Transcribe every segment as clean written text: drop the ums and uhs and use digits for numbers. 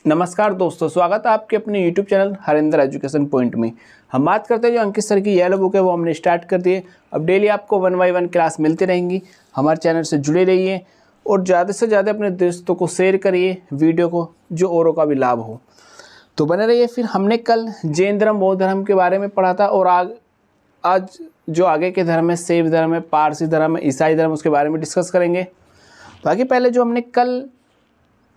नमस्कार दोस्तों, स्वागत है आपके अपने YouTube channel Harendra education point में। हम बात करते हैं जो अंकित सर की येलो बुक है वो हमने स्टार्ट कर दी है। अब डेली आपको 1 बाय 1 क्लास मिलती रहेंगी। हमारे चैनल से जुड़े रहिए और ज़्यादा से ज़्यादा अपने दोस्तों को शेयर करिए वीडियो को, जो औरों का भी लाभ हो। तो बने रहिए। फिर हमने कल जैन धर्म, बौद्ध धर्म के बारे में पढ़ा था और आज जो आगे के धर्म है, शैव धर्म है, पारसी धर्म है, ईसाई धर्म, उसके बारे में डिस्कस करेंगे। बाकी पहले जो हमने कल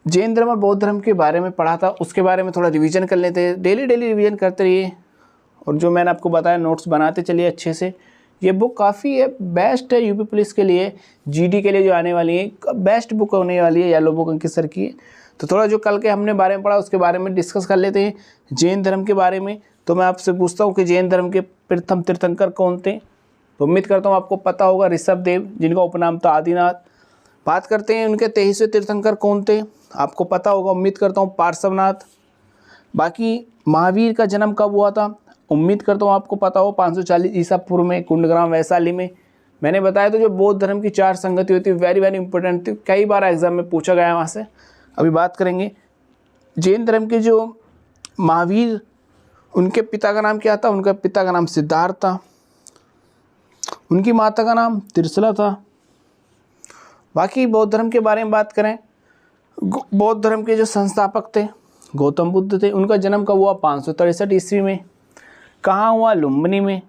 जैन धर्म और बौद्ध धर्म के बारे में पढ़ा था उसके बारे में थोड़ा रिवीजन कर लेते हैं। डेली रिवीजन करते रहिए और जो मैंने आपको बताया नोट्स बनाते चलिए अच्छे से। ये बुक काफ़ी है, बेस्ट है यूपी पुलिस के लिए, जीडी के लिए जो आने वाली है, बेस्ट बुक होने वाली है येलो बुक अंकित सर की। तो थोड़ा जो कल के हमने बारे में पढ़ा उसके बारे में डिस्कस कर लेते हैं। जैन धर्म के बारे में तो मैं आपसे पूछता हूँ कि जैन धर्म के प्रथम तीर्थंकर कौन थे? तो उम्मीद करता हूँ आपको पता होगा, ऋषभदेव, जिनका उपनाम था आदिनाथ। बात करते हैं उनके 23वें तीर्थंकर कौन थे? आपको पता होगा, उम्मीद करता हूँ पार्श्वनाथ। बाकी महावीर का जन्म कब हुआ था? उम्मीद करता हूँ आपको पता हो, 540 ईसा पूर्व में, कुंडग्राम वैशाली में। मैंने बताया तो जो बौद्ध धर्म की 4 संगति होती है, वेरी इंपॉर्टेंट थी, कई बार एग्जाम में पूछा गया है वहाँ से। अभी बात करेंगे जैन धर्म के जो महावीर, उनके पिता का नाम क्या था? उनके पिता का नाम सिद्धार्थ था, उनकी माता का नाम त्रिशला था। बाकी बौद्ध धर्म के बारे में बात करें, बौद्ध धर्म के जो संस्थापक थे गौतम बुद्ध थे। उनका जन्म कब हुआ? 563 ईस्वी में। कहाँ हुआ? लुम्बिनी में।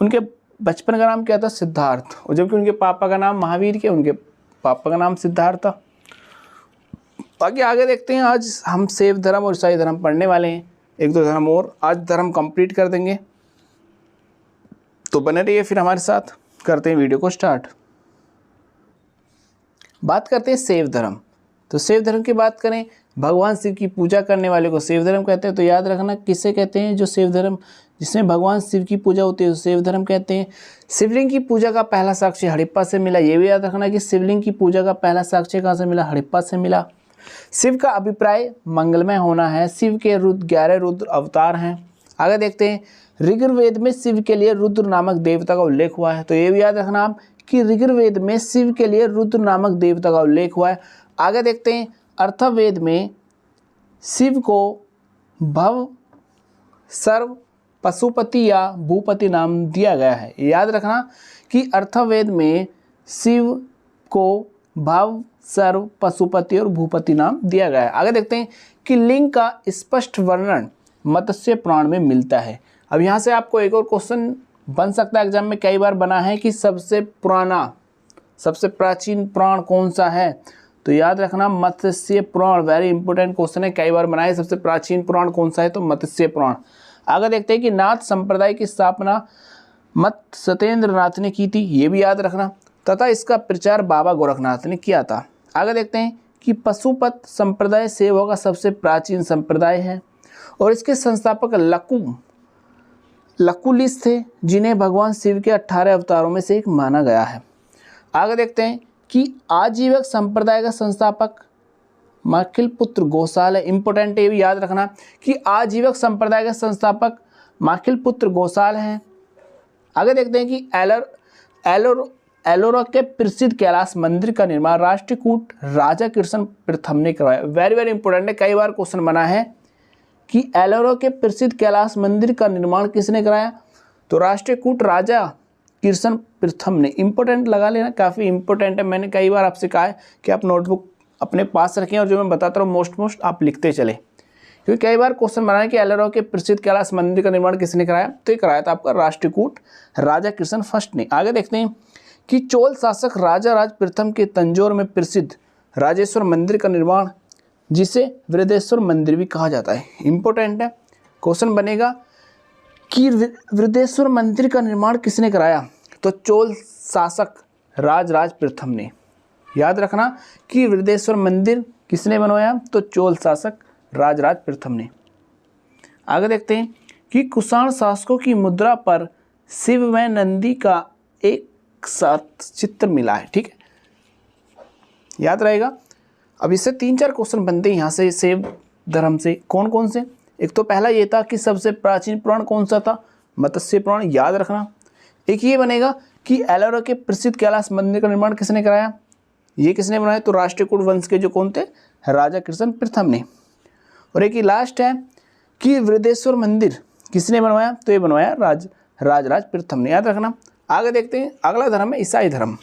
उनके बचपन का नाम क्या था? सिद्धार्थ। और जबकि उनके पापा का नाम महावीर के, उनके पापा का नाम सिद्धार्थ था। बाकी आगे देखते हैं। आज हम शैव धर्म और ईसाई धर्म पढ़ने वाले हैं, 1-2 धर्म और आज धर्म कंप्लीट कर देंगे। तो बने रहिए, फिर हमारे साथ करते हैं वीडियो को स्टार्ट। बात करते हैं शैव धर्म। तो शैव धर्म की बात करें, भगवान शिव की पूजा करने वाले को शैव धर्म कहते हैं। तो याद रखना किसे कहते हैं? जो शैव धर्म जिसमें भगवान शिव की पूजा होती है, शैव धर्म कहते हैं। शिवलिंग की पूजा का पहला साक्ष्य हड़प्पा से मिला। ये भी याद रखना कि शिवलिंग की पूजा का पहला साक्ष्य कहाँ से मिला? हड़प्पा से मिला। शिव का अभिप्राय मंगलमय होना है। शिव के 11 रुद्र अवतार हैं। आगे देखते हैं, ऋग्वेद में शिव के लिए रुद्र नामक देवता का उल्लेख हुआ है। तो ये भी याद रखना आप कि ऋग्वेद में शिव के लिए रुद्र नामक देवता का उल्लेख हुआ है। आगे देखते हैं, अथर्ववेद में शिव को भव, सर्व, पशुपति या भूपति नाम दिया गया है। याद रखना कि अथर्ववेद में शिव को भव, सर्व, पशुपति और भूपति नाम दिया गया है। आगे देखते हैं कि लिंग का स्पष्ट वर्णन मत्स्य पुराण में मिलता है। अब यहाँ से आपको एक और क्वेश्चन बन सकता है, एग्जाम में कई बार बना है कि सबसे पुराना, सबसे प्राचीन पुराण कौन सा है? तो याद रखना मत्स्य पुराण, वेरी इंपॉर्टेंट क्वेश्चन है, कई बार बना है। सबसे प्राचीन पुराण कौन सा है? तो मत्स्य पुराण। आगे देखते हैं कि नाथ संप्रदाय की स्थापना मत सत्येंद्र नाथ ने की थी। ये भी याद रखना, तथा इसका प्रचार बाबा गोरखनाथ ने किया था। आगे देखते हैं कि पशुपत संप्रदाय शैवों का सबसे प्राचीन संप्रदाय है और इसके संस्थापक लकुलिस थे, जिन्हें भगवान शिव के 18 अवतारों में से एक माना गया है। आगे देखते हैं कि आजीवक संप्रदाय का संस्थापक माखिल पुत्र गोसाल है। इंपॉर्टेंट ये भी याद रखना कि आजीवक संप्रदाय का संस्थापक माखिल पुत्र गोसाल हैं। आगे देखते हैं कि एलोरा के प्रसिद्ध कैलाश मंदिर का निर्माण राष्ट्रकूट राजा कृष्ण प्रथम ने करवाया। वेरी इंपॉर्टेंट है, कई बार क्वेश्चन बना है कि एलोरा के प्रसिद्ध कैलाश मंदिर का निर्माण किसने कराया? तो राष्ट्रकूट राजा कृष्ण प्रथम ने। इंपॉर्टेंट लगा लेना, काफ़ी इंपॉर्टेंट है। मैंने कई बार आपसे कहा है कि आप नोटबुक अपने पास रखें और जो मैं बताता हूँ मोस्ट आप लिखते चले, क्योंकि कई बार क्वेश्चन बना है कि एलोरा के प्रसिद्ध कैलाश मंदिर का निर्माण किसने कराया? तो ये कराया था आपका राष्ट्रकूट राजा कृष्ण फर्स्ट ने। आगे देखते हैं कि चोल शासक राजा राज प्रथम के तंजौर में प्रसिद्ध राजेश्वर मंदिर का निर्माण, जिसे वृद्धेश्वर मंदिर भी कहा जाता है। इंपॉर्टेंट है, क्वेश्चन बनेगा कि वृद्धेश्वर मंदिर का निर्माण किसने कराया? तो चोल शासक राज प्रथम ने। याद रखना कि वृद्धेश्वर मंदिर किसने बनवाया? तो चोल शासक राज प्रथम ने। आगे देखते हैं कि कुषाण शासकों की मुद्रा पर शिव व नंदी का एक साथ चित्र मिला है। ठीक है, याद रहेगा। अब इससे 3-4 क्वेश्चन बनते हैं यहाँ से शैव धर्म से। कौन कौन से? एक तो पहला ये था कि सबसे प्राचीन पुराण कौन सा था? मत्स्य पुराण, याद रखना। एक ये बनेगा कि एलोरा के प्रसिद्ध कैलाश मंदिर का निर्माण किसने कराया? ये किसने बनाया? तो राष्ट्रकूट वंश के जो कौन थे? राजा कृष्ण प्रथम ने। और एक ही लास्ट है कि वृद्धेश्वर मंदिर किसने बनवाया, तो ये बनवाया राजराज प्रथम ने, याद रखना। आगे देखते हैं, अगला धर्म है ईसाई धर्म,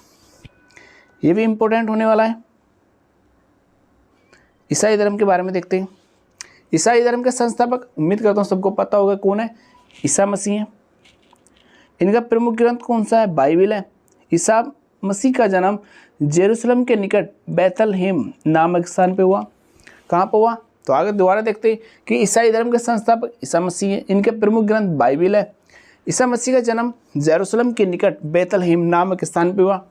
ये भी इंपॉर्टेंट होने वाला है। ईसाई धर्म के बारे में देखते हैं। ईसाई धर्म के संस्थापक उम्मीद करता हूँ सबको पता होगा कौन है, ईसा मसीह है। इनका प्रमुख ग्रंथ कौन सा है, बाइबिल है। ईसा मसीह का जन्म जेरूशलेम के निकट बैतलहेम नामक स्थान पे हुआ। कहाँ पर हुआ, तो आगे दोबारा देखते हैं कि ईसाई धर्म के संस्थापक ईसा मसीह है। इनके प्रमुख ग्रंथ बाइबिल है। ईसा मसीह का जन्म जेरूशलेम के निकट बैतलहेम नामक स्थान पे हुआ।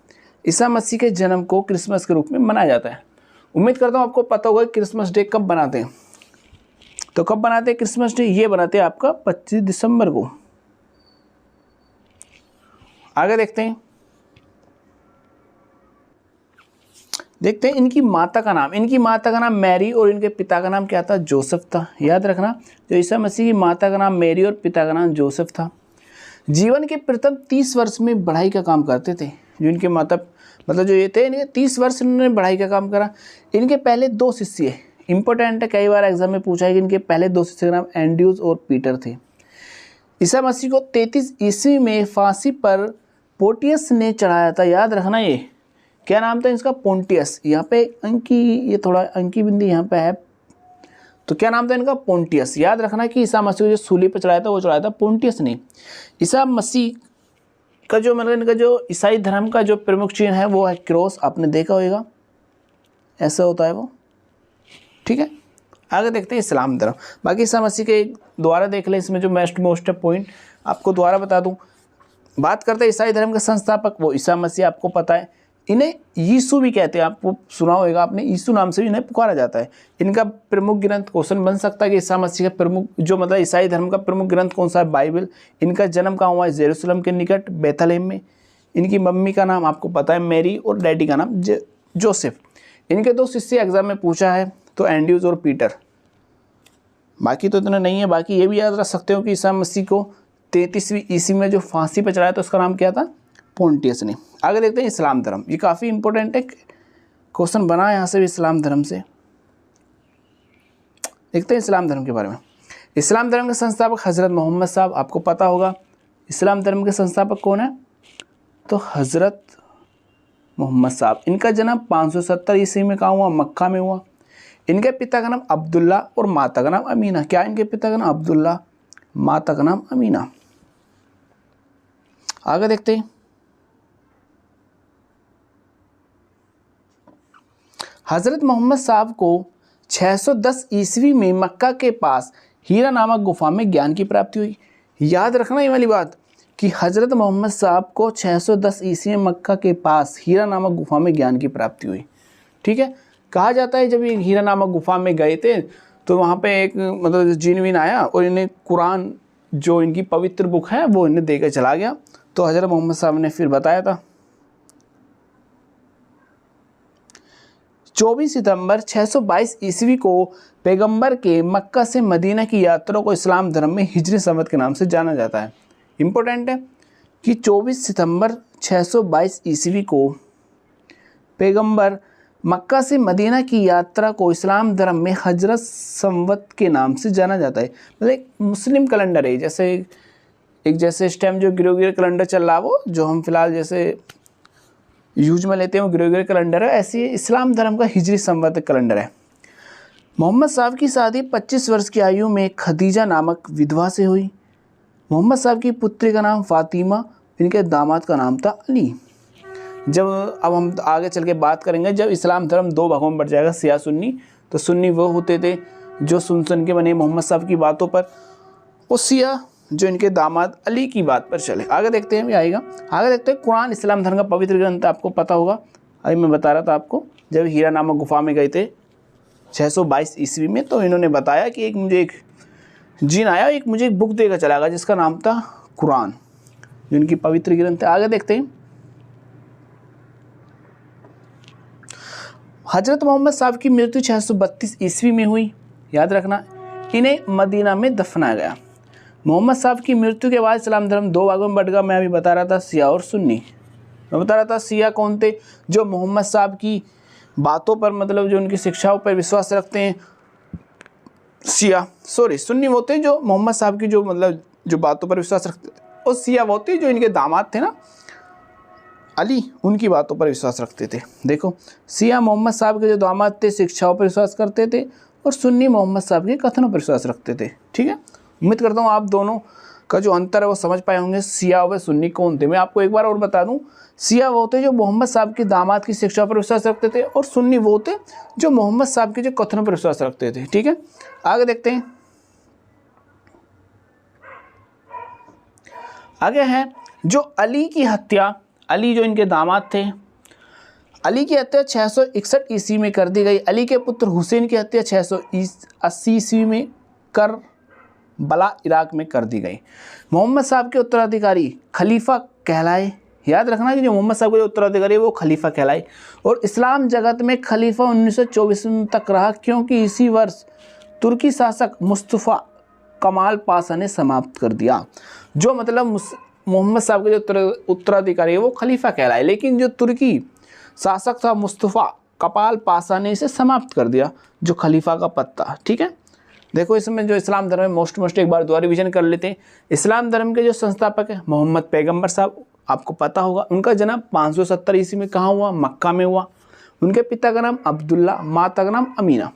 ईसा मसीह के जन्म को क्रिसमस के रूप में मनाया जाता है। उम्मीद करता हूँ आपको पता होगा क्रिसमस डे कब बनाते हैं, तो कब बनाते हैं क्रिसमस डे, ये बनाते हैं आपका 25 दिसंबर को। आगे देखते हैं इनकी माता का नाम। इनकी माता का नाम मैरी और इनके पिता का नाम क्या था, जोसेफ था। याद रखना, जो ईसा मसीह की माता का नाम मैरी और पिता का नाम जोसेफ था। जीवन के प्रथम 30 वर्ष में पढ़ाई का काम करते थे। जो इनके माता मतलब जो ये थे, इनके 30 वर्ष इन्होंने पढ़ाई का काम करा। इनके पहले 2 शिष्य इंपॉर्टेंट है, कई बार एग्जाम में पूछा है कि इनके पहले 2 शिष्य का नाम एंड्रयूज और पीटर थे। ईसा मसीह को 33 ईस्वी में फांसी पर पोंटियस ने चढ़ाया था। याद रखना, ये क्या नाम था इसका, पोंटियस। यहाँ पे अंकी, ये थोड़ा अंकी बिंदी यहाँ पे है, तो क्या नाम था इनका, पोंटियस। याद रखना कि ईसा मसीह को जो सूली पर चढ़ाया था वो चढ़ाया था पोंटियस ने। ईसा मसीह का जो मतलब इनका जो ईसाई धर्म का जो प्रमुख चिन्ह है वो है क्रॉस, आपने देखा होगा ऐसा होता है वो, ठीक है। आगे देखते हैं इस्लाम धर्म। बाकी ईसा मसीह के दोबारा देख लें, इसमें जो मोस्ट पॉइंट आपको दोबारा बता दूं। बात करते हैं ईसाई धर्म के संस्थापक, वो ईसा मसीह, आपको पता है। इन्हें यीशु भी कहते हैं, आपको सुना होगा आपने, यीशु नाम से भी इन्हें पुकारा जाता है। इनका प्रमुख ग्रंथ, क्वेश्चन बन सकता है कि ईसा मसीह का प्रमुख जो मतलब ईसाई धर्म का प्रमुख ग्रंथ कौन सा है, बाइबल। इनका जन्म कहाँ हुआ है, जेरूशलेम के निकट बैतलहेम में। इनकी मम्मी का नाम आपको पता है मैरी और डैडी का नाम जोसेफ। इनके 2 शिष्य एग्जाम में पूछा है, तो एंड्रयूज और पीटर। बाकी तो इतना नहीं है। बाकी ये भी याद रख सकते हो कि ईसा मसीह को 33वीं ईस्वी में जो फांसी पर चढ़ाया तो उसका नाम क्या था, पोंटियस ने। आगे देखते हैं इस्लाम धर्म, ये काफ़ी इंपॉर्टेंट है, क्वेश्चन बना है यहाँ से भी इस्लाम धर्म से। देखते हैं इस्लाम धर्म के बारे में। इस्लाम धर्म के संस्थापक हज़रत मोहम्मद साहब, आपको पता होगा इस्लाम धर्म के संस्थापक कौन है, तो हज़रत मोहम्मद साहब। इनका जन्म 570 ईस्वी में कहाँ हुआ, मक्का में हुआ। इनके पिता का नाम अब्दुल्ला और माता का नाम अमीना। क्या इनके पिता का नाम अब्दुल्ला, माता का नाम अमीना। आगे देखते हैं हज़रत मोहम्मद साहब को 610 ईस्वी में मक्का के पास हीरा नामक गुफा में ज्ञान की प्राप्ति हुई। याद रखना ये वाली बात कि हज़रत मोहम्मद साहब को 610 ईस्वी में मक्का के पास हीरा नामक गुफा में ज्ञान की प्राप्ति हुई, ठीक है। कहा जाता है जब ये हीरा नामक गुफा में गए थे तो वहाँ पे एक मतलब जिन विन आया और इन्हें कुरान जो इनकी पवित्र बुक है वो इन्हें देकर चला गया। तो हज़रत मोहम्मद साहब ने फिर बताया था। 24 सितंबर 622 ईस्वी को पैगंबर के मक्का से मदीना की यात्रा को इस्लाम धर्म में हिजरी संवत के नाम से जाना जाता है। इम्पोर्टेंट है कि 24 सितंबर 622 ईस्वी को पैगंबर मक्का से मदीना की यात्रा को इस्लाम धर्म में हजरत संवत के नाम से जाना जाता है। मतलब एक मुस्लिम कैलेंडर है, जैसे इस टाइम जो ग्रेगोरियन कैलेंडर चल रहा है वो जो हम फिलहाल जैसे यूज में लेते हैं वो ग्रेगोरियन कैलेंडर है, ऐसे इस्लाम धर्म का हिजरी संवत कैलेंडर है। मोहम्मद साहब की शादी 25 वर्ष की आयु में खदीजा नामक विधवा से हुई। मोहम्मद साहब की पुत्री का नाम फातिमा, इनके दामाद का नाम था अली। अब हम आगे चल के बात करेंगे जब इस्लाम धर्म 2 भागों में बढ़ जाएगा, शिया सुन्नी। तो सुन्नी वो होते थे जो सुन के बने मोहम्मद साहब की बातों पर, और शिया जो इनके दामाद अली की बात पर चले। आगे देखते हैं भी आएगा। आगे देखते हैं कुरान इस्लाम धर्म का पवित्र ग्रंथ, आपको पता होगा। अभी मैं बता रहा था आपको, जब हीरा नामक गुफा में गए थे 622 ईस्वी में, तो इन्होंने बताया कि मुझे एक जिन आया, मुझे एक बुक देकर चला गया जिसका नाम था कुरान, जो इनकी पवित्र ग्रंथ है। आगे देखते हैं हज़रत मोहम्मद साहब की मृत्यु 632 ईस्वी में हुई। याद रखना, इन्हें मदीना में दफनाया गया। मोहम्मद साहब की मृत्यु के बाद इस्लाम धर्म 2 भागों में बढ़ गया। मैं अभी बता रहा था शिया और सुन्नी। मैं बता रहा था शिया कौन थे, जो मोहम्मद साहब की बातों पर मतलब जो उनकी शिक्षाओं पर विश्वास रखते हैं शिया सुन्नी वो होते हैं जो मोहम्मद साहब की जो मतलब जो बातों पर विश्वास रखते थे, और शिया वो होते हैं जो इनके दामाद थे ना अली, उनकी बातों पर विश्वास रखते थे। देखो, शिया मोहम्मद साहब के जो दामाद थे शिक्षाओं पर विश्वास करते थे, और सुन्नी मोहम्मद साहब के कथनों पर विश्वास रखते थे। ठीक है, उम्मीद करता हूँ आप दोनों का जो अंतर है वो समझ पाए होंगे। शिया व सुन्नी कौन थे? मैं आपको एक बार और बता दूं, शिया वो थे जो मोहम्मद साहब के दामाद की शिक्षा पर विश्वास रखते थे, और सुन्नी वो थे जो मोहम्मद साहब के जो कथनों पर विश्वास रखते थे। ठीक है, आगे देखते हैं। आगे है जो अली की हत्या, अली जो इनके दामाद थे, अली की हत्या 661 ईस्वी में कर दी गई। अली के पुत्र हुसैन की हत्या 680 ईस्वी में करबला इराक में कर दी गई। मोहम्मद साहब के उत्तराधिकारी खलीफा कहलाए। याद रखना कि जो मोहम्मद साहब के उत्तराधिकारी है वो खलीफा कहलाए, और इस्लाम जगत में खलीफा 1924 तक रहा, क्योंकि इसी वर्ष तुर्की शासक मुस्तफ़ा कमाल पाशा ने समाप्त कर दिया। जो मतलब मोहम्मद साहब के जो उत्तराधिकारी है वो खलीफा कहलाए, लेकिन जो तुर्की शासक था मुस्तफ़ा कमाल पाशा ने इसे समाप्त कर दिया, जो खलीफा का पद था। ठीक है, देखो इसमें जो इस्लाम धर्म है मोस्ट एक बार दोबारा रिवीजन कर लेते हैं। इस्लाम धर्म के जो संस्थापक है मोहम्मद पैगंबर साहब, आपको पता होगा। उनका जन्म 570 ईस्वी में कहाँ हुआ? मक्का में हुआ। उनके पिता का नाम अब्दुल्ला, माता का नाम अमीना।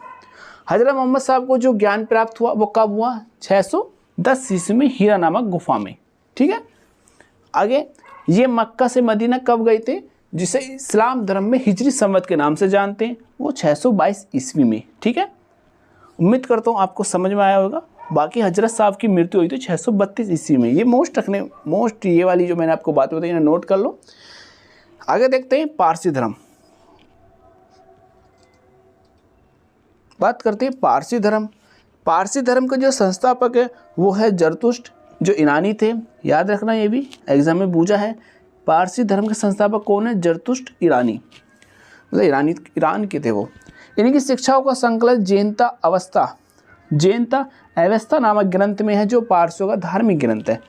हजरत मोहम्मद साहब को जो ज्ञान प्राप्त हुआ वो कब हुआ? 610 ईस्वी में हीरा नामक गुफा में। ठीक है, आगे ये मक्का से मदीना कब गए थे? जिसे इस्लाम धर्म में हिजरी संवत के नाम से जानते हैं, वो 622 ईस्वी में। ठीक है, उम्मीद करता हूँ आपको समझ में आया होगा। बाकी हजरत साहब की मृत्यु हुई थी 632 ईस्वी में। ये मोस्ट ये वाली जो मैंने आपको बात बताई नोट कर लो। आगे देखते हैं पारसी धर्म। बात करते हैं पारसी धर्म। पारसी धर्म के जो संस्थापक है वो है जरतुष्ट, जो ईरानी थे। याद रखना, ये भी एग्जाम में पूछा है। पारसी धर्म के संस्थापक कौन है? जरतुष्ट ईरानी, मतलब ईरान के थे वो। इनकी शिक्षाओं का संकलन जैनता अवस्था नामक ग्रंथ में है, जो पारसियों का धार्मिक ग्रंथ है।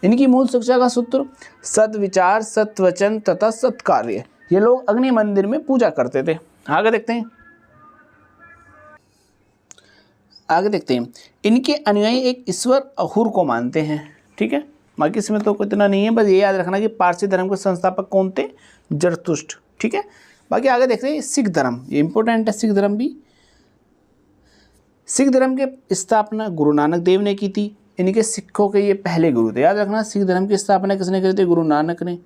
इनकी मूल शिक्षा का सूत्र सद्विचार, सत्वचन तथा सत्कार्य। ये लोग अग्नि मंदिर में पूजा करते थे। आगे देखते हैं। इनके अनुयायी एक ईश्वर अहुर को मानते हैं। ठीक है, बाकी इसमें तो इतना नहीं है, बस ये याद रखना कि पारसी धर्म के संस्थापक कौन थे? जरतुष्ट। ठीक है, बाकी आगे देखते हैं सिख धर्म। ये इंपॉर्टेंट है सिख धर्म भी। सिख धर्म के स्थापना गुरु नानक देव ने की थी। इनके सिखों के ये पहले गुरु थे। याद रखना, सिख धर्म की स्थापना किसने करी थी? गुरु नानक ने।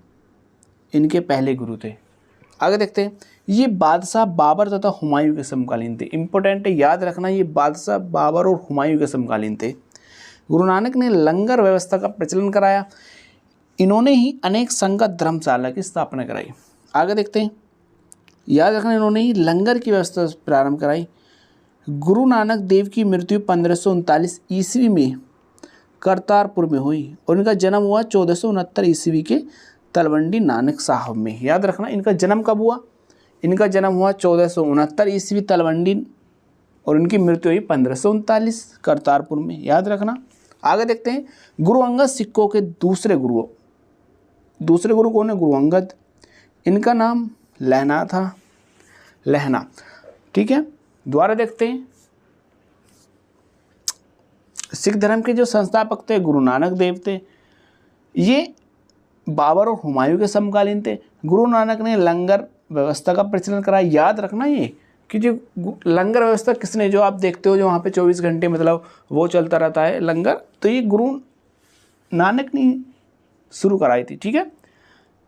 इनके पहले गुरु थे। आगे देखते हैं, ये बादशाह बाबर तथा हुमायूं के समकालीन थे। इंपॉर्टेंट है, याद रखना, ये बादशाह बाबर और हुमायूं के समकालीन थे। गुरु नानक ने लंगर व्यवस्था का प्रचलन कराया। इन्होंने ही अनेक संगत धर्मशाला की स्थापना कराई। आगे देखते हैं, याद रखना, इन्होंने ही लंगर की व्यवस्था प्रारंभ कराई। गुरु नानक देव की मृत्यु 1539 ईस्वी में करतारपुर में हुई, और इनका जन्म हुआ 1469 ईस्वी के तलवंडी नानक साहब में। याद रखना, इनका जन्म कब हुआ? इनका जन्म हुआ 1469 ईस्वी तलवंडी, और इनकी मृत्यु हुई 1539 करतारपुर में। याद रखना। आगे देखते हैं, गुरु अंगद सिखों के दूसरे गुरु कौन है? गुरु अंगद। इनका नाम लहना था, लहना। ठीक है, दोबारा देखते हैं, सिख धर्म के जो संस्थापक थे गुरु नानक देव थे। ये बाबर और हुमायूं के समकालीन थे। गुरु नानक ने लंगर व्यवस्था का प्रचलन कराया। याद रखना ये कि जो लंगर व्यवस्था किसने, जो आप देखते हो जो वहाँ पे 24 घंटे मतलब वो चलता रहता है लंगर, तो ये गुरु नानक ने शुरू कराई थी। ठीक है,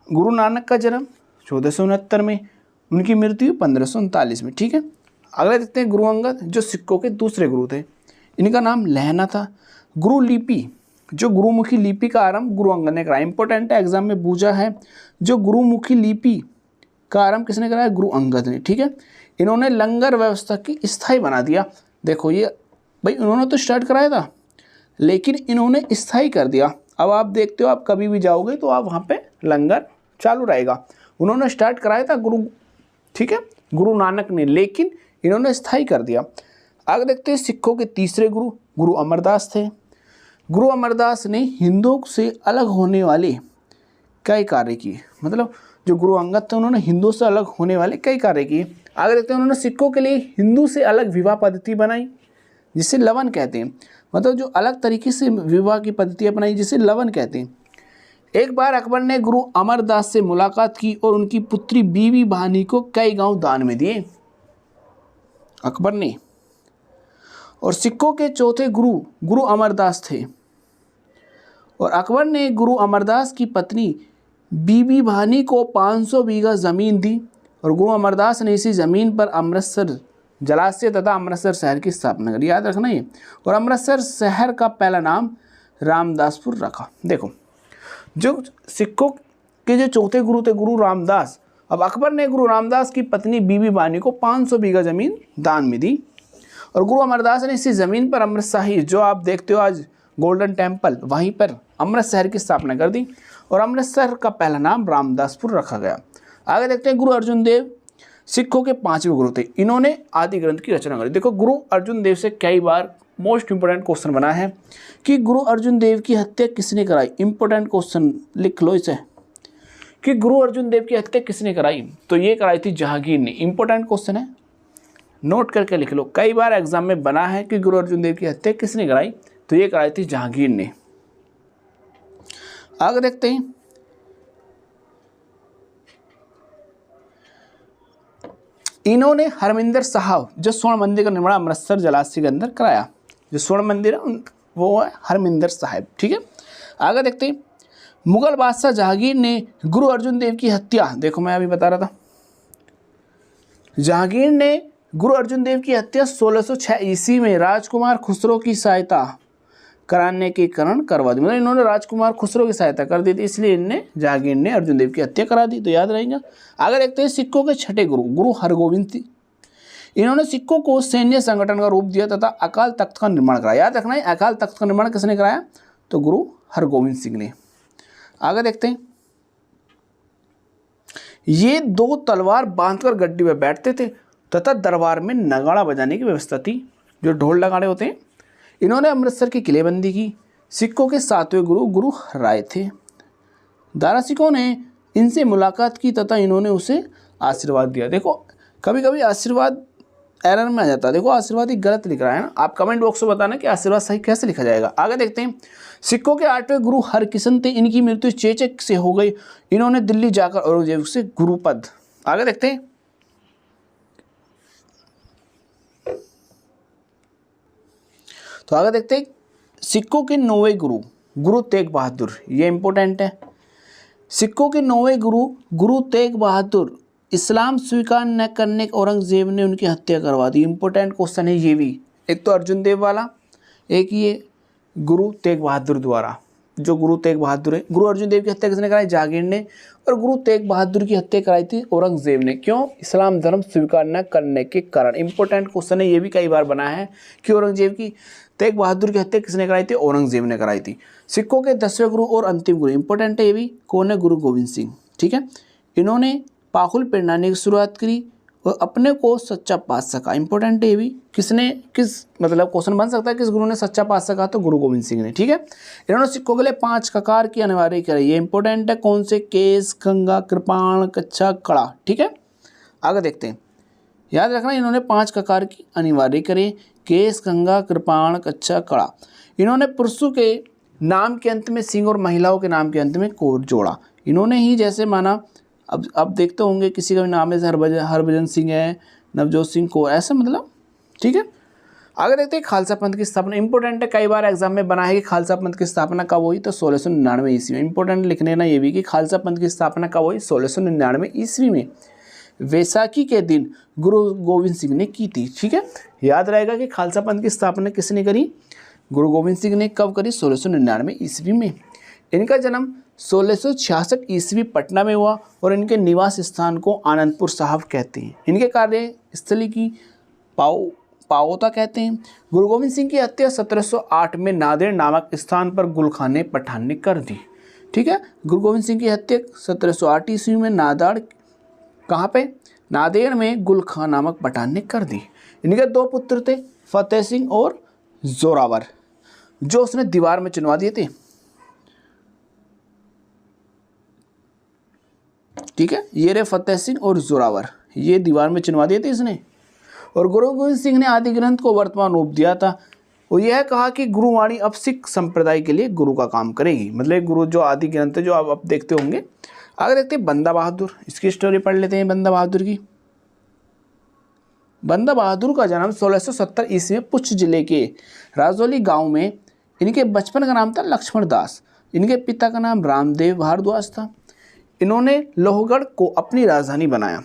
गुरु नानक का जन्म 1469 में, उनकी मृत्यु 1539 में। ठीक है, अगला देखते हैं गुरु अंगद, जो सिखों के दूसरे गुरु थे। इनका नाम लहना था। गुरु लिपि, जो गुरुमुखी लिपि का आरंभ गुरु अंगद ने कराया। इंपॉर्टेंट है, एग्जाम में पूछा है, जो गुरुमुखी लिपि का आरंभ किसने कराया? गुरु अंगद ने। ठीक है, इन्होंने लंगर व्यवस्था की स्थायी बना दिया। देखो ये भाई, उन्होंने तो स्टार्ट कराया था, लेकिन इन्होंने स्थायी कर दिया। अब आप देखते हो, आप कभी भी जाओगे तो आप वहाँ पे लंगर चालू रहेगा। उन्होंने स्टार्ट कराया था गुरु, ठीक है, गुरु नानक ने, लेकिन इन्होंने स्थायी कर दिया। आगे देखते हैं, सिखों के तीसरे गुरु गुरु अमरदास थे। गुरु अमरदास ने हिंदुओं से अलग होने वाले कई कार्य किए। मतलब जो गुरु अंगद थे उन्होंने हिंदुओं से अलग होने वाले कई कार्य किए। आगे देखते हैं, उन्होंने सिखों के लिए हिंदू से अलग विवाह पद्धति बनाई, जिसे लवन कहते हैं, मतलब जो अलग तरीके से विवाह की पद्धति अपनाई जिसे लवन कहते हैं। एक बार अकबर ने गुरु अमरदास से मुलाकात की और उनकी पुत्री बीवी भानी को कई गांव दान में दिए, अकबर ने। और सिखों के चौथे गुरु गुरु अमरदास थे, और अकबर ने गुरु अमरदास की पत्नी बीबी भानी को 500 बीघा जमीन दी, और गुरु अमरदास ने इसी जमीन पर अमृतसर जलाशय तथा अमृतसर शहर की स्थापना करी, याद रखना ये। और अमृतसर शहर का पहला नाम रामदासपुर रखा। देखो, जो सिखों के जो चौथे गुरु थे गुरु रामदास, अब अकबर ने गुरु रामदास की पत्नी बीबी भानी को 500 बीघा जमीन दान में दी, और गुरु अमरदास ने इसी जमीन पर अमृतसर, जो आप देखते हो आज गोल्डन टेम्पल, वहीं पर अमृत शहर की स्थापना कर दी, और अमृतसर का पहला नाम रामदासपुर रखा गया। आगे देखते हैं, गुरु अर्जुन देव सिखों के 5वें गुरु थे, इन्होंने आदि ग्रंथ की रचना करी। देखो, गुरु अर्जुन देव से कई बार मोस्ट इंपोर्टेंट क्वेश्चन बना है कि गुरु अर्जुन देव की हत्या किसने कराई। इंपोर्टेंट क्वेश्चन लिख लो इसे, कि गुरु अर्जुन देव की हत्या किसने कराई, तो ये कराई थी जहांगीर ने। इंपोर्टेंट क्वेश्चन है, नोट करके लिख लो, कई बार एग्जाम में बना है कि गुरु अर्जुन देव की हत्या किसने कराई, तो ये कराई थी जहांगीर ने। आगे देखते हैं, इन्होंने हरमिंदर साहब जो स्वर्ण मंदिर का निर्माण अमृतसर जलाशय के अंदर कराया, जो स्वर्ण मंदिर है वो है हरमिंदर साहब, ठीक है। आगे देखते हैं, मुगल बादशाह जहांगीर ने गुरु अर्जुन देव की हत्या, देखो मैं अभी बता रहा था, जहांगीर ने गुरु अर्जुन देव की हत्या 1606 ईस्वी में राजकुमार खुसरो की सहायता कराने के कारण करवा दी। मतलब इन्होंने राजकुमार खुसरो की सहायता कर दी थी, इसलिए जहांगीर ने अर्जुन देव की हत्या करा दी, तो याद रहेगा। आगे देखते हैं, सिखों के छठे गुरु गुरु हरगोविंद सिंह, इन्होंने सिखों को सैन्य संगठन का रूप दिया तथा अकाल तख्त का निर्माण कराया। याद रखना है, अकाल तख्त का निर्माण किसने कराया, तो गुरु हरगोविंद सिंह ने। आगे देखते हैं, ये 2 तलवार बांधकर गड्डी में बैठते थे तथा दरबार में नगाड़ा बजाने की व्यवस्था थी, जो ढोल नगाड़े होते हैं। इन्होंने अमृतसर की किलेबंदी की। सिखों के 7वें गुरु गुरु राय थे। दारा सिखों ने इनसे मुलाकात की तथा इन्होंने उसे आशीर्वाद दिया। देखो, कभी कभी आशीर्वाद एरर में आ जाता है, देखो आशीर्वाद ही गलत लिख रहा है ना, आप कमेंट बॉक्स में बताना कि आशीर्वाद सही कैसे लिखा जाएगा। आगे देखते हैं, सिखों के 8वें गुरु हरकिशन थे, इनकी मृत्यु चेचक से हो गई, इन्होंने दिल्ली जाकर औरंगजेब से गुरुपद। आगे देखते हैं, तो आगे देखते हैं, सिखों के 9वें गुरु गुरु तेग बहादुर, ये इंपॉर्टेंट है। सिखों के 9वें गुरु गुरु तेग बहादुर इस्लाम स्वीकार न करने औरंगजेब ने उनकी हत्या करवा दी। इंपॉर्टेंट क्वेश्चन है ये भी, एक तो अर्जुन देव वाला, एक ये गुरु तेग बहादुर द्वारा। जो गुरु तेग बहादुर है, गुरु अर्जुन देव की हत्या किसने कराई, जहांगीर ने, और गुरु तेग बहादुर की हत्या कराई थी औरंगजेब ने। क्यों, इस्लाम धर्म स्वीकार न करने के कारण। इंपॉर्टेंट क्वेश्चन है, ये भी कई बार बना है कि औरंगजेब की तेग बहादुर की हत्या किसने कराई थी, औरंगजेब ने कराई थी। सिखों के 10वें गुरु और अंतिम गुरु, इंपॉर्टेंट है ये भी, कौन है, गुरु गोविंद सिंह, ठीक है। इन्होंने पाखुल पिंडाने की शुरुआत करी और अपने को सच्चा पातशाह कहा। इंपॉर्टेंट है ये भी, किसने, किस मतलब क्वेश्चन बन सकता है किस गुरु ने सच्चा पातशाह कहा, तो गुरु गोविंद सिंह ने, ठीक है। इन्होंने सिखों के लिए 5 ककार की अनिवार्य कराई, ये इंपॉर्टेंट है, कौन से, केस, गंगा, कृपाण, कच्छा, कड़ा, ठीक है। आगे देखते हैं, याद रखना इन्होंने 5 ककार की अनिवार्य करे, केस, गंगा, कृपाण, कच्छा, कड़ा। इन्होंने पुरुषों के नाम के अंत में सिंह और महिलाओं के नाम के अंत में कोर जोड़ा। इन्होंने ही जैसे माना, अब देखते होंगे किसी का भी नाम है हरभजन सिंह है, नवजोत सिंह कौर, ऐसा मतलब, ठीक है। आगे देखते हैं, खालसा पंथ की स्थापना। इंपॉर्टेंट है, कई बार एग्जाम में बना है कि खालसा पंथ की स्थापना कब हुई, तो 1699 ईस्वी में। इंपॉर्टेंट लिख लेना ये भी कि खालसा पंथ की स्थापना कब हुई, 1699 ईस्वी में, वैसाखी के दिन गुरु गोविंद सिंह ने की थी, ठीक है। याद रहेगा कि खालसा पंथ की स्थापना किसने करी, गुरु गोविंद सिंह ने कब करी, 1699 ईस्वी में। इनका जन्म 1666 ईस्वी पटना में हुआ और इनके निवास स्थान को आनंदपुर साहब कहते हैं। इनके कार्यस्थली की पाओता कहते हैं। गुरु गोविंद सिंह की हत्या 1708 में नादेड़ नामक स्थान पर गुलखान ने पठान ने कर दी, ठीक है। गुरु गोविंद सिंह की हत्या 1708 ईस्वी में नादेड़, कहाँ पे, नादेड़ में गुलखान नामक पठान ने कर दी। इनके 2 पुत्र थे, फतेह सिंह और जोरावर, जो उसने दीवार में चुनवा दिए थे, ठीक है। ये रहे फतेह सिंह और जोरावर, ये दीवार में चुनवा दिए थे इसने। और गुरु गोविंद सिंह ने आदि ग्रंथ को वर्तमान रूप दिया था और यह कहा कि गुरुवाणी अब सिख संप्रदाय के लिए गुरु का काम करेगी। मतलब गुरु जो आदि ग्रंथ है जो आप देखते होंगे। आगे देखते हैं बंदा बहादुर, इसकी स्टोरी पढ़ लेते हैं बंदा बहादुर की। बंदा बहादुर का जन्म 1670 ईस्वी में पुंछ जिले के राजौली गांव में। इनके बचपन का नाम था लक्ष्मण दास। इनके पिता का नाम रामदेव भारद्वाज था। इन्होंने लोहगढ़ को अपनी राजधानी बनाया।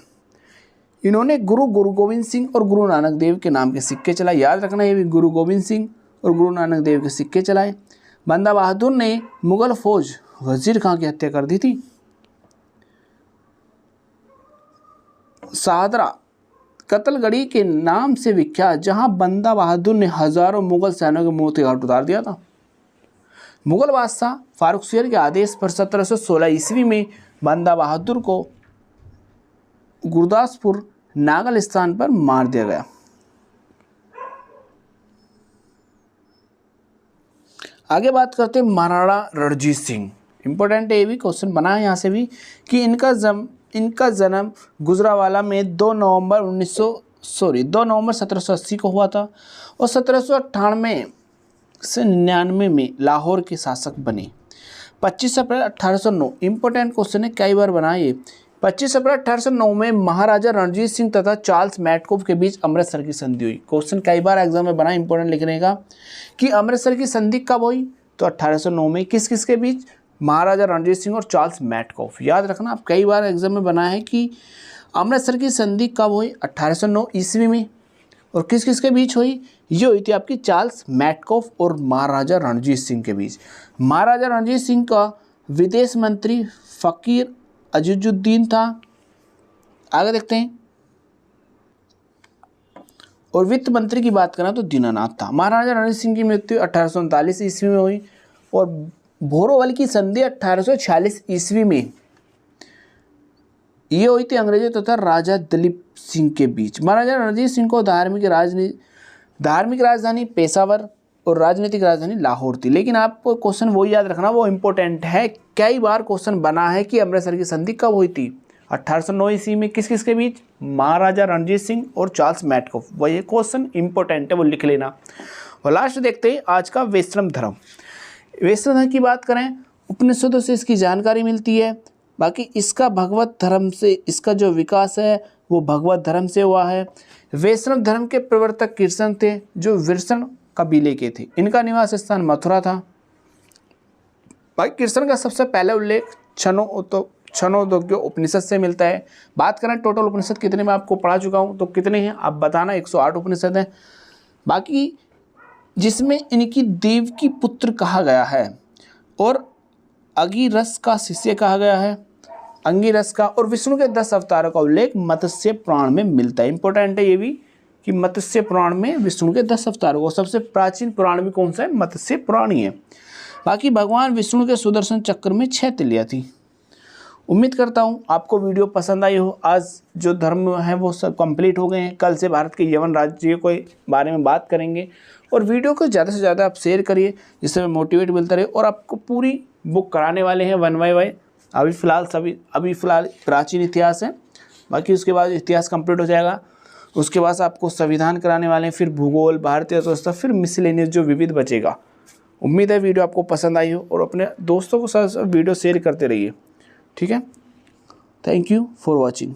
इन्होंने गुरु गोविंद सिंह और गुरु नानक देव के नाम के सिक्के चलाए। याद रखना ये भी, गुरु गोविंद सिंह और गुरु नानक देव के सिक्के चलाए। बंदा बहादुर ने मुगल फौज वजीर खां की हत्या कर दी थी। सादरा कतलगढ़ी के नाम से विख्यात, जहां बंदा बहादुर ने हजारों मुगल सैनिकों के मौत के घाट उतार दिया था। मुगल बादशाह फारुखसियर के आदेश पर 1716 ईस्वी में बंदा बहादुर को गुरदासपुर नागल स्थान पर मार दिया गया। आगे बात करते हैं महाराणा रणजीत सिंह। इंपॉर्टेंट है ये भी, क्वेश्चन बना है यहाँ से भी कि इनका जन्म गुजरावाला में 2 नवंबर 1780 को हुआ था और 1798 से 99 में लाहौर के शासक बने। 25 अप्रैल 1809, इंपॉर्टेंट क्वेश्चन है, कई बार बना ये। 25 अप्रैल 1809 में महाराजा रणजीत सिंह तथा चार्ल्स मैटकोफ के बीच अमृतसर की संधि हुई। क्वेश्चन कई बार एग्जाम में बना, इंपॉर्टेंट लिखने का कि अमृतसर की संधि कब हुई, तो 1809 में। किस किस के बीच, महाराजा रणजीत सिंह और चार्ल्स मैटकोफ। याद रखना, आप कई बार एग्जाम में बना है कि अमृतसर की संधि कब हुई, 1809 ईस्वी में। और किस किस के बीच हुई, ये हुई थी आपकी चार्ल्स मैटकोफ और महाराजा रणजीत सिंह के बीच। महाराजा रणजीत सिंह का विदेश मंत्री फकीर अजीजुद्दीन था। आगे देखते हैं। और वित्त मंत्री की बात करें तो दीनानाथ था। महाराजा रणजीत सिंह की मृत्यु 1839 ईस्वी में हुई और बोरोवल की संधि 1846 ईस्वी में ये हुई थी अंग्रेजों तथा राजा दिलीप सिंह के बीच। महाराजा रणजीत सिंह को धार्मिक राजधानी पेशावर और राजनीतिक राजधानी लाहौर थी। लेकिन आपको क्वेश्चन वही याद रखना, वो इंपॉर्टेंट है। कई बार क्वेश्चन बना है कि अमृतसर की संधि कब हुई थी, 1809 ईस्वी में। किस किस के बीच, महाराजा रणजीत सिंह और चार्ल्स मैटकोफ। वही क्वेश्चन इंपॉर्टेंट है, वो लिख लेना। और लास्ट देखते हैं आज का वैष्णव धर्म। वैष्णव धर्म की बात करें, उपनिषदों से इसकी जानकारी मिलती है। बाकी इसका भगवत धर्म से, इसका जो विकास है वो भगवत धर्म से हुआ है। वैष्णव धर्म के प्रवर्तक कृष्ण थे, जो विरसण कबीले के थे। इनका निवास स्थान मथुरा था। भाई कृष्ण का सबसे पहले उल्लेख छनोदोग्य उपनिषद से मिलता है। बात करें टोटल उपनिषद कितने में आपको पढ़ा चुका हूँ, तो कितने हैं आप बताना, 108 उपनिषद हैं। बाकी जिसमें इनकी देव की पुत्र कहा गया है और अंगिरस का शिष्य कहा गया है, अंगिरस का। और विष्णु के 10 अवतारों का उल्लेख मत्स्य पुराण में मिलता है। इंपॉर्टेंट है ये भी कि मत्स्य पुराण में विष्णु के 10 अवतारों, और सबसे प्राचीन पुराण भी कौन सा है, मत्स्य पुराण ही है। बाकी भगवान विष्णु के सुदर्शन चक्र में 6 तिलियां थी। उम्मीद करता हूँ आपको वीडियो पसंद आई हो। आज जो धर्म है वो सब कंप्लीट हो गए हैं। कल से भारत के यवन राज्य के बारे में बात करेंगे। और वीडियो को ज़्यादा से ज़्यादा आप शेयर करिए, जिससे हमें मोटिवेट मिलता रहे। और आपको पूरी बुक कराने वाले हैं 1 बाय 1। अभी फ़िलहाल प्राचीन इतिहास है, बाकी उसके बाद इतिहास कंप्लीट हो जाएगा। उसके बाद आपको संविधान कराने वाले हैं, फिर भूगोल, भारतीय अर्थव्यवस्था, फिर मिसलेनियस जो विविध बचेगा। उम्मीद है वीडियो आपको पसंद आई हो और अपने दोस्तों के साथ वीडियो शेयर करते रहिए। ठीक है, थैंक यू फॉर वॉचिंग।